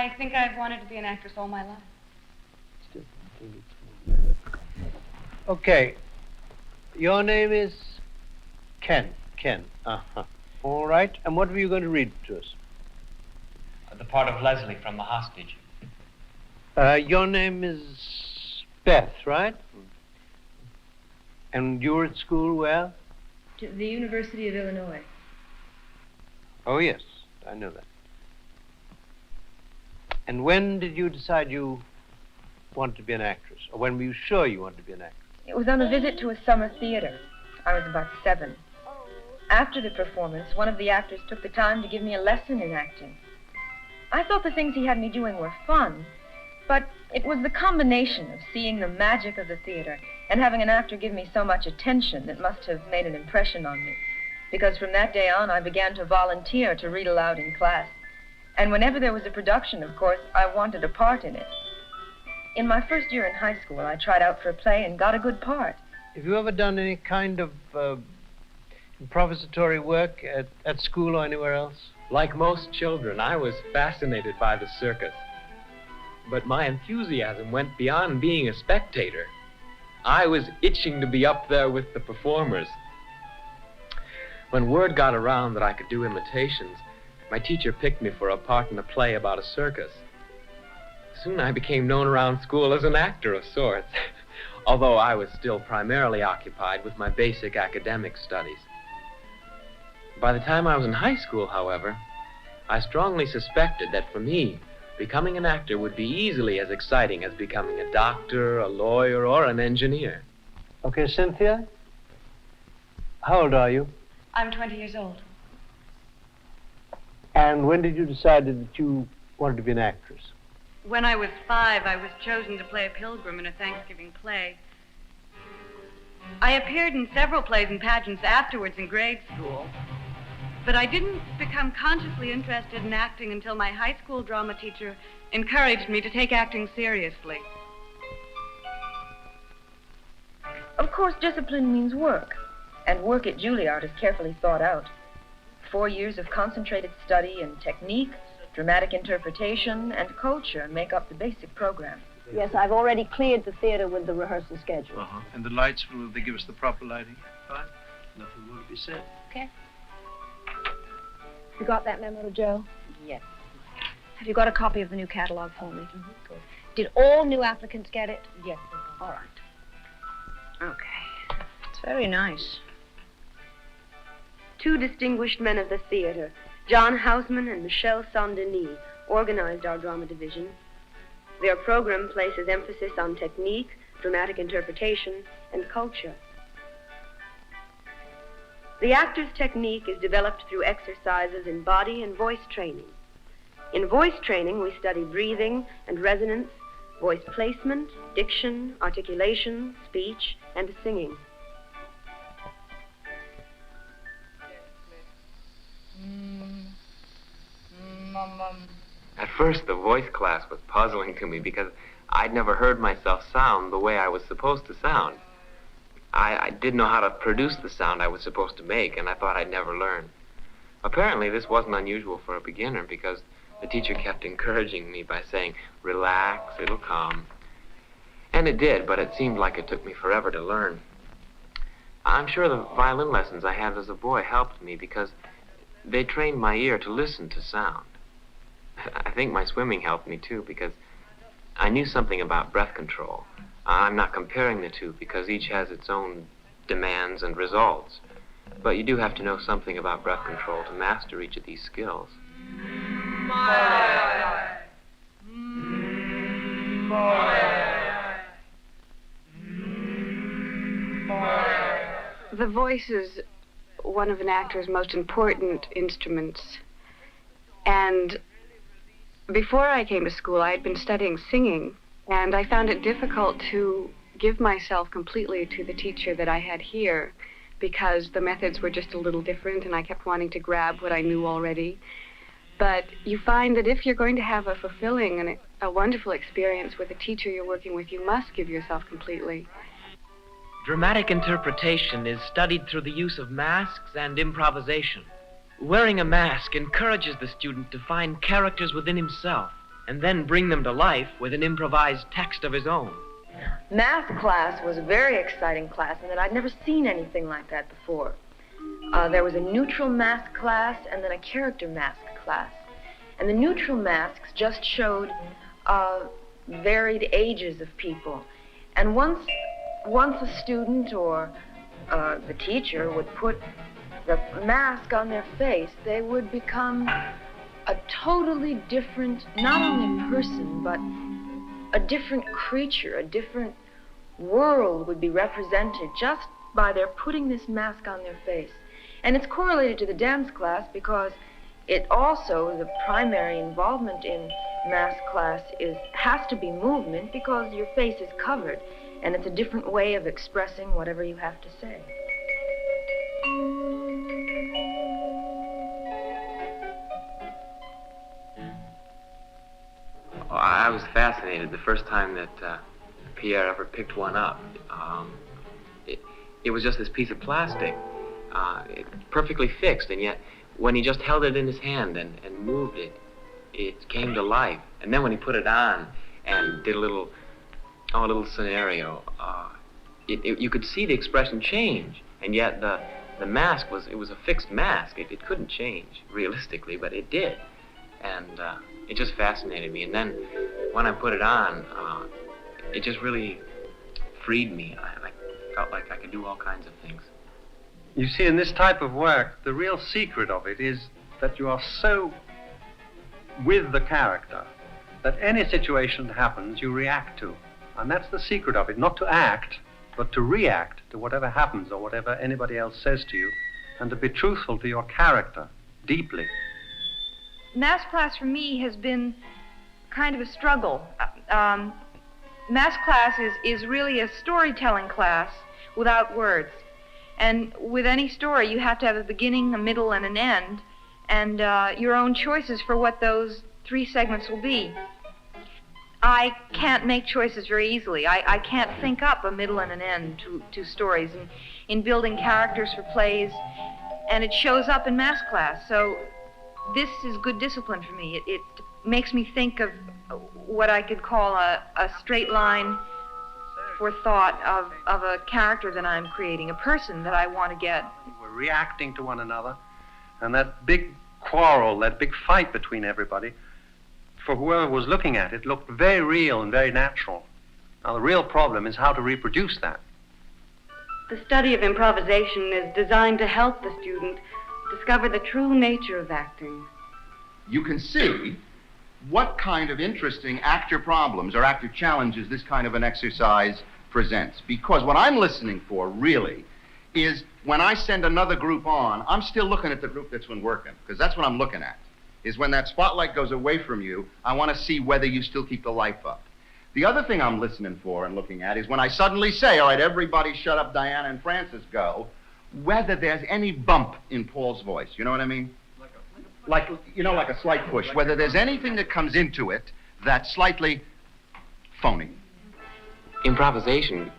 I think I've wanted to be an actress all my life. Okay. Your name is Ken. Ken. Uh-huh. All right. And what were you going to read to us? The part of Leslie from The Hostage. Your name is Beth, right? And you were at school where? To the University of Illinois. Oh, yes. I know that. And when did you decide you wanted to be an actress? Or when were you sure you wanted to be an actress? It was on a visit to a summer theater. I was about 7. After the performance, one of the actors took the time to give me a lesson in acting. I thought the things he had me doing were fun, but it was the combination of seeing the magic of the theater and having an actor give me so much attention that must have made an impression on me. Because from that day on, I began to volunteer to read aloud in class. And whenever there was a production, of course, I wanted a part in it. In my first year in high school, I tried out for a play and got a good part. Have you ever done any kind of improvisatory work at school or anywhere else? Like most children, I was fascinated by the circus. But my enthusiasm went beyond being a spectator. I was itching to be up there with the performers. When word got around that I could do imitations, my teacher picked me for a part in a play about a circus. Soon I became known around school as an actor of sorts, although I was still primarily occupied with my basic academic studies. By the time I was in high school, however, I strongly suspected that for me, becoming an actor would be easily as exciting as becoming a doctor, a lawyer, or an engineer. Okay, Cynthia, how old are you? I'm 20 years old. And when did you decide that you wanted to be an actress? When I was 5, I was chosen to play a pilgrim in a Thanksgiving play. I appeared in several plays and pageants afterwards in grade school, but I didn't become consciously interested in acting until my high school drama teacher encouraged me to take acting seriously. Of course, discipline means work, and work at Juilliard is carefully thought out. 4 years of concentrated study and technique, dramatic interpretation, and culture make up the basic program. Yes, I've already cleared the theater with the rehearsal schedule. Uh-huh. And the lights, will they give us the proper lighting? Fine. Nothing more to be said. Okay. You got that memo to Joe? Yes. Have you got a copy of the new catalog for me? Good. Did all new applicants get it? Yes. All right. Okay. It's very nice. 2 distinguished men of the theater, John Houseman and Michel Saint-Denis, organized our drama division. Their program places emphasis on technique, dramatic interpretation, and culture. The actor's technique is developed through exercises in body and voice training. In voice training, we study breathing and resonance, voice placement, diction, articulation, speech, and singing. At first, the voice class was puzzling to me because I'd never heard myself sound the way I was supposed to sound. I didn't know how to produce the sound I was supposed to make, and I thought I'd never learn. Apparently, this wasn't unusual for a beginner because the teacher kept encouraging me by saying, "Relax, it'll come." And it did, but it seemed like it took me forever to learn. I'm sure the violin lessons I had as a boy helped me because they trained my ear to listen to sound. I think my swimming helped me, too, because I knew something about breath control. I'm not comparing the two because each has its own demands and results. But you do have to know something about breath control to master each of these skills. The voice is one of an actor's most important instruments. And before I came to school, I had been studying singing, and I found it difficult to give myself completely to the teacher that I had here because the methods were just a little different and I kept wanting to grab what I knew already. But you find that if you're going to have a fulfilling and a wonderful experience with a teacher you're working with, you must give yourself completely. Dramatic interpretation is studied through the use of masks and improvisation. Wearing a mask encourages the student to find characters within himself and then bring them to life with an improvised text of his own. Math class was a very exciting class, and that I'd never seen anything like that before. There was a neutral mask class and then a character mask class. And the neutral masks just showed varied ages of people. And once a student or the teacher would put the mask on their face, they would become a totally different, not only person, but a different creature, a different world would be represented just by their putting this mask on their face. And it's correlated to the dance class because it also, the primary involvement in mask class has to be movement because your face is covered, and it's a different way of expressing whatever you have to say. I was fascinated the first time that Pierre ever picked one up. It was just this piece of plastic, perfectly fixed, and yet when he just held it in his hand and moved it, it came to life. And then when he put it on and did a little scenario, you could see the expression change, and yet the mask was a fixed mask. It couldn't change realistically, but it did, and it just fascinated me. And then when I put it on, it just really freed me. I felt like I could do all kinds of things. You see, in this type of work, the real secret of it is that you are so with the character that any situation that happens, you react to. And that's the secret of it, not to act, but to react to whatever happens or whatever anybody else says to you, and to be truthful to your character, deeply. Math class for me has been kind of a struggle. Math class is really a storytelling class without words. And with any story, you have to have a beginning, a middle, and an end, and your own choices for what those 3 segments will be. I can't make choices very easily. I can't think up a middle and an end to stories in building characters for plays, and it shows up in math class. So this is good discipline for me. It makes me think of what I could call a straight line for thought of a character that I'm creating, a person that I want to get. We're reacting to one another, and that big quarrel, that big fight between everybody, for whoever was looking at it, looked very real and very natural. Now, the real problem is how to reproduce that. The study of improvisation is designed to help the student discover the true nature of acting. You can see what kind of interesting actor problems or actor challenges this kind of an exercise presents. Because what I'm listening for, really, is when I send another group on, I'm still looking at the group that's been working, because that's what I'm looking at, is when that spotlight goes away from you, I want to see whether you still keep the life up. The other thing I'm listening for and looking at is when I suddenly say, all right, everybody shut up, Diana and Francis go, whether there's any bump in Paul's voice. You know what I mean? Like a slight push. Whether there's anything that comes into it that's slightly phony. Improvisation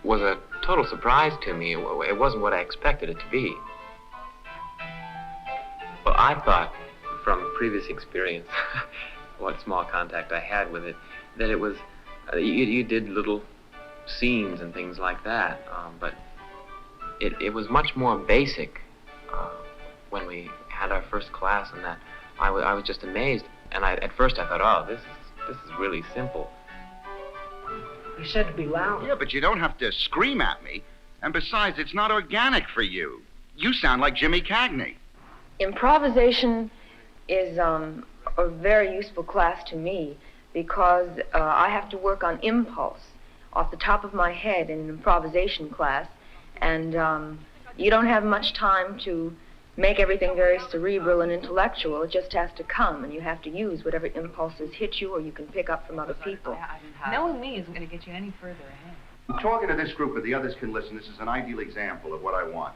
was a total surprise to me. It wasn't what I expected it to be. Well, I thought from previous experience, what small contact I had with it, that it was, you did little scenes and things like that, but it was much more basic when we had our first class, and that I was just amazed. And at first I thought, oh, this is really simple. You said to be loud. Yeah, but you don't have to scream at me. And besides, it's not organic for you. You sound like Jimmy Cagney. Improvisation is a very useful class to me because I have to work on impulse off the top of my head in an improvisation class, and you don't have much time to make everything very cerebral and intellectual. It just has to come, and you have to use whatever impulses hit you or you can pick up from other people. Knowing me isn't going to get you any further ahead. I'm talking to this group, but the others can listen. This is an ideal example of what I want.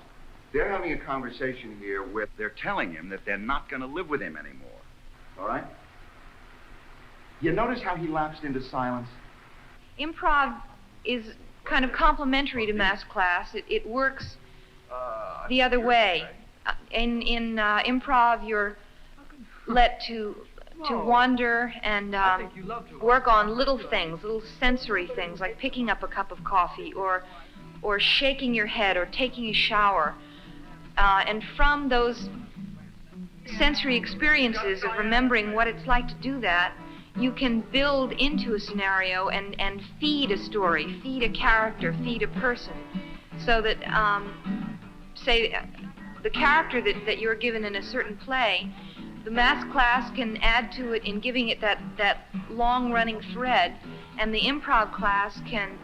They're having a conversation here where they're telling him that they're not going to live with him anymore. All right? You notice how he lapsed into silence? Improv is kind of complementary to math class. It works the other way. In improv, you're let to to wander and work on little things, little sensory things, like picking up a cup of coffee or shaking your head or taking a shower. And from those sensory experiences of remembering what it's like to do that, you can build into a scenario and feed a story, feed a character, feed a person, so that, say, the character that you're given in a certain play, the math class can add to it in giving it that long-running thread, and the improv class can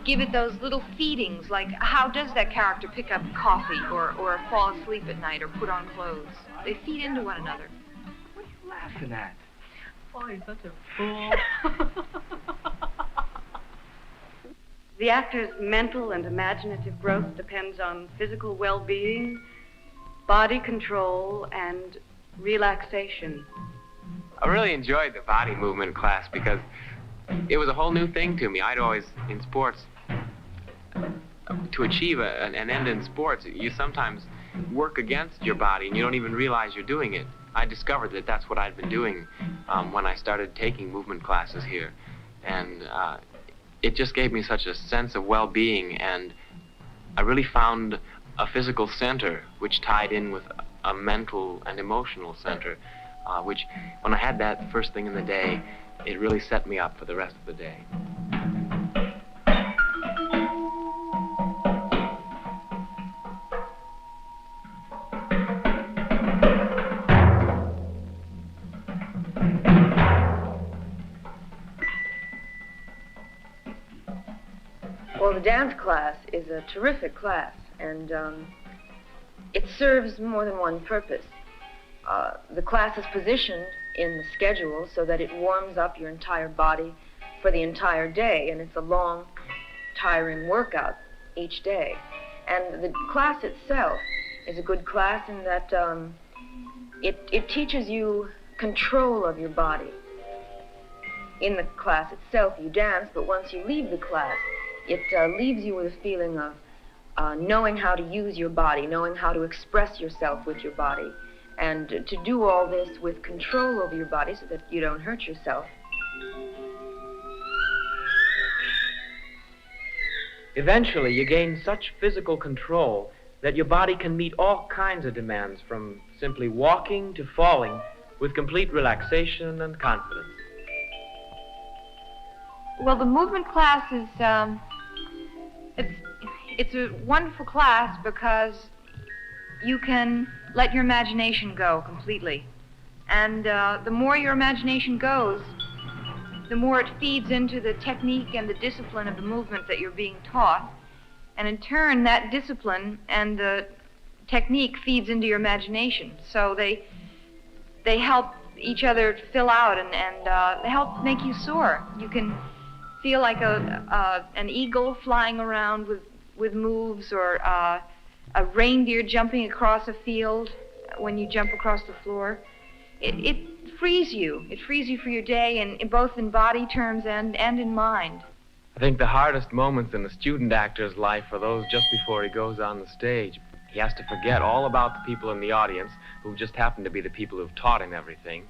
give it those little feedings, like how does that character pick up coffee or fall asleep at night or put on clothes. They feed into one another. What are you laughing at? Oh, you're such a fool. The actor's mental and imaginative growth depends on physical well-being, body control, and relaxation. I really enjoyed the body movement class because it was a whole new thing to me. I'd always, in sports, to achieve an end in sports, you sometimes work against your body and you don't even realize you're doing it. I discovered that that's what I'd been doing when I started taking movement classes here. And it just gave me such a sense of well-being, and I really found a physical center which tied in with a mental and emotional center, which when I had that first thing in the day, it really set me up for the rest of the day. Well, the dance class is a terrific class, and it serves more than one purpose. The class is positioned in the schedule so that it warms up your entire body for the entire day, and it's a long, tiring workout each day. And the class itself is a good class in that it teaches you control of your body. In the class itself, you dance, but once you leave the class, it leaves you with a feeling of knowing how to use your body, knowing how to express yourself with your body, and to do all this with control over your body so that you don't hurt yourself. Eventually, you gain such physical control that your body can meet all kinds of demands, from simply walking to falling, with complete relaxation and confidence. Well, the movement class is, it's a wonderful class because you can let your imagination go completely. And the more your imagination goes, the more it feeds into the technique and the discipline of the movement that you're being taught. And in turn, that discipline and the technique feeds into your imagination. So they help each other fill out, and they help make you soar. You can feel like an eagle flying around with moves, or a reindeer jumping across a field when you jump across the floor. It frees you. It frees you for your day, and both in body terms and in mind. I think the hardest moments in a student actor's life are those just before he goes on the stage. He has to forget all about the people in the audience who just happen to be the people who've taught him everything.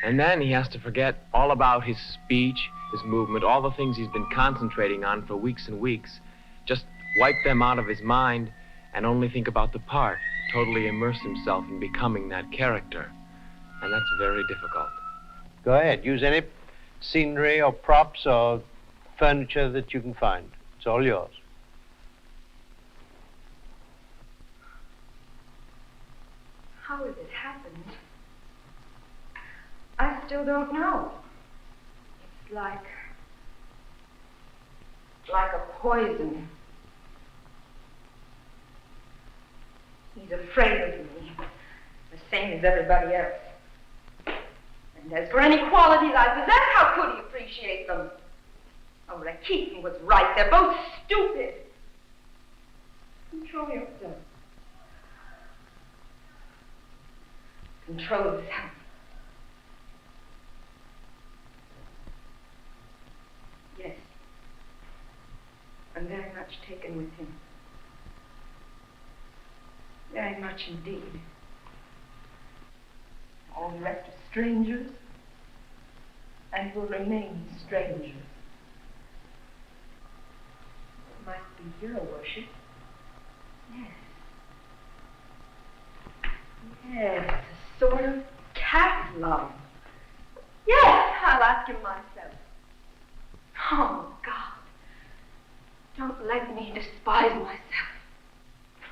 And then he has to forget all about his speech, his movement, all the things he's been concentrating on for weeks and weeks. Just wipe them out of his mind and only think about the part, totally immerse himself in becoming that character. And that's very difficult. Go ahead. Use any scenery or props or furniture that you can find. It's all yours. How has it happened? I still don't know. It's like a poison. He's afraid of me, the same as everybody else. And as for any qualities I possess, how could he appreciate them? Oh, Rakiki was right. They're both stupid. Control yourself. Control yourself. Yes. I'm very much taken with him. Very much indeed. All the rest are strangers, and will remain strangers. Must be hero worship. Yes. Yes, a sort of cat love. Yes, I'll ask him myself. Oh, God. Don't let me despise myself.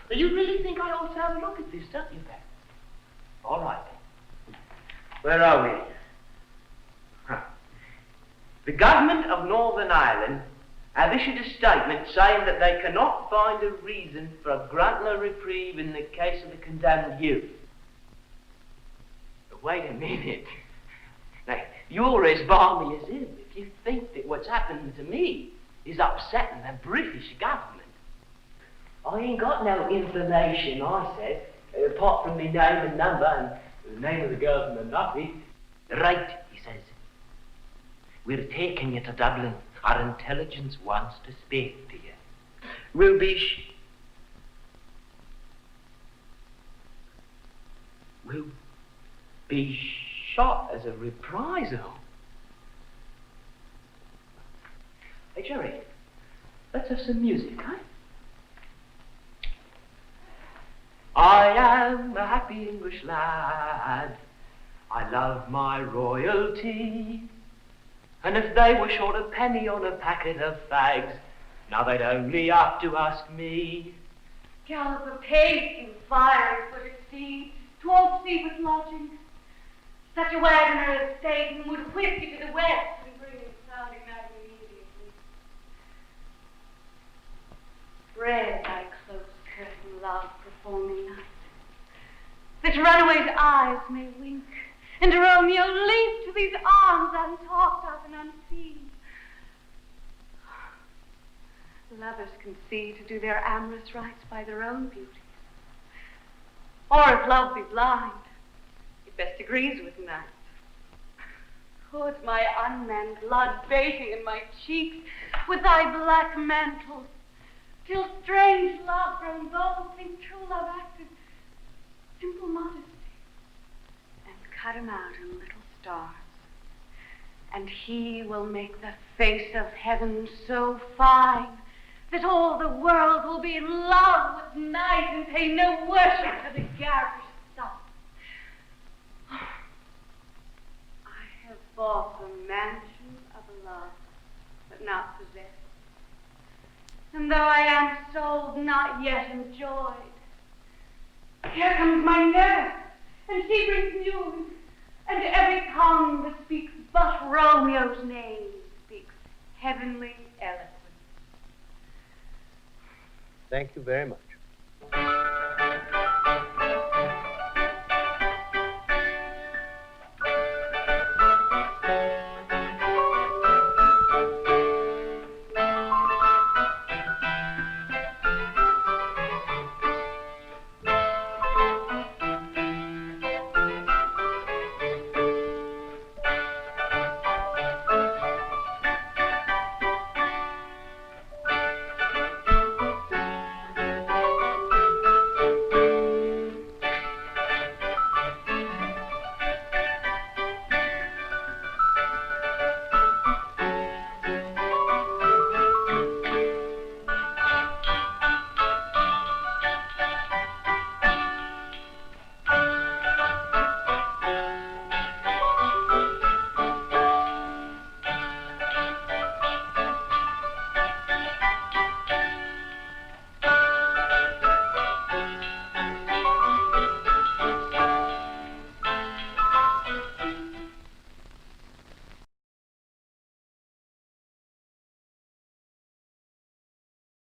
Do you really think I ought to have a look at this, don't you, Pat? All right. Where are we? Huh. The government of Northern Ireland have issued a statement saying that they cannot find a reason for granting a reprieve in the case of the condemned youth. But wait a minute. Now, you're as balmy as him if you think that what's happening to me is upsetting the British government. I ain't got no information, I said, apart from my name and number and the name of the girl from the Nazi. Right, he says. We're taking you to Dublin. Our intelligence wants to speak to you. We'll be shot as a reprisal. Hey, Jerry, let's have some music, huh? I am a happy English lad. I love my royalty. And if they were short a penny on a packet of fags, now they'd only have to ask me. Gallop apace, you fire, put at sea, 12 feet with lodging. Such a wagoner as Satan would whip you to the west and bring you sounding out immediately. Spread thy close curtain, love, performing night, that runaway's eyes may wink, and Romeo leap to these arms untalked of and unseen. Lovers can see to do their amorous rites by their own beauties. Or if love be blind, it best agrees with night. Could my unmanned blood bathing in my cheeks with thy black mantle, till strange love grown bold think true love acted simple modesty, and cut him out in little stars, and he will make the face of heaven so fine that all the world will be in love with night and pay no worship to the garish sun. I have bought the mansion of love, but not possessed. And though I am sold, not yet enjoyed. Here comes my nurse, and she brings news, and every tongue that speaks but Romeo's name speaks heavenly eloquence. Thank you very much.